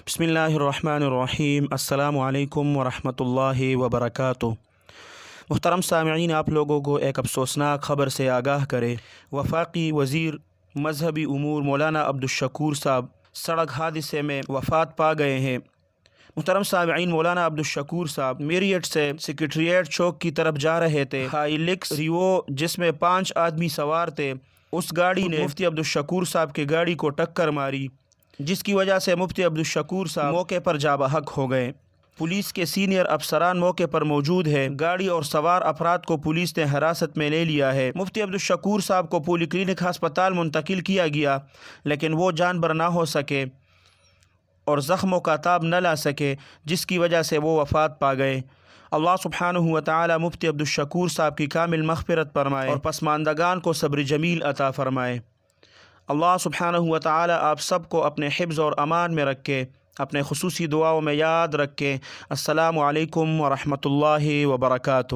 بسم اللہ الرحمن الرحیم۔ السلام علیکم ورحمۃ اللہ وبرکاتہ۔ محترم سامعین، آپ لوگوں کو ایک افسوسناک خبر سے آگاہ کرے۔ وفاقی وزیر مذہبی امور مولانا عبدالشکور صاحب سڑک حادثے میں وفات پا گئے ہیں۔ محترم سامعین، مولانا عبدالشکور صاحب میریٹ سے سیکریٹریٹ چوک کی طرف جا رہے تھے۔ ہائیلکس ریوو جس میں 5 آدمی سوار تھے، اس گاڑی نے مفتی عبدالشکور صاحب کی گاڑی کو ٹکر ماری، جس کی وجہ سے مفتی عبدالشکور صاحب موقع پر جاں بحق ہو گئے۔ پولیس کے سینئر افسران موقع پر موجود ہیں۔ گاڑی اور سوار افراد کو پولیس نے حراست میں لے لیا ہے۔ مفتی عبدالشکور صاحب کو پولی کلینک ہسپتال منتقل کیا گیا، لیکن وہ جان بر نہ ہو سکے اور زخموں کا تاب نہ لا سکے، جس کی وجہ سے وہ وفات پا گئے۔ اللہ سبحانہ و تعالی مفتی عبدالشکور صاحب کی کامل مغفرت فرمائے اور پسماندگان کو صبر جمیل عطا فرمائے۔ اللہ سبحانہ و تعالی آپ سب کو اپنے حفظ اور امان میں رکھے، اپنے خصوصی دعاؤں میں یاد رکھے۔ السلام علیکم ورحمۃ اللہ وبرکاتہ۔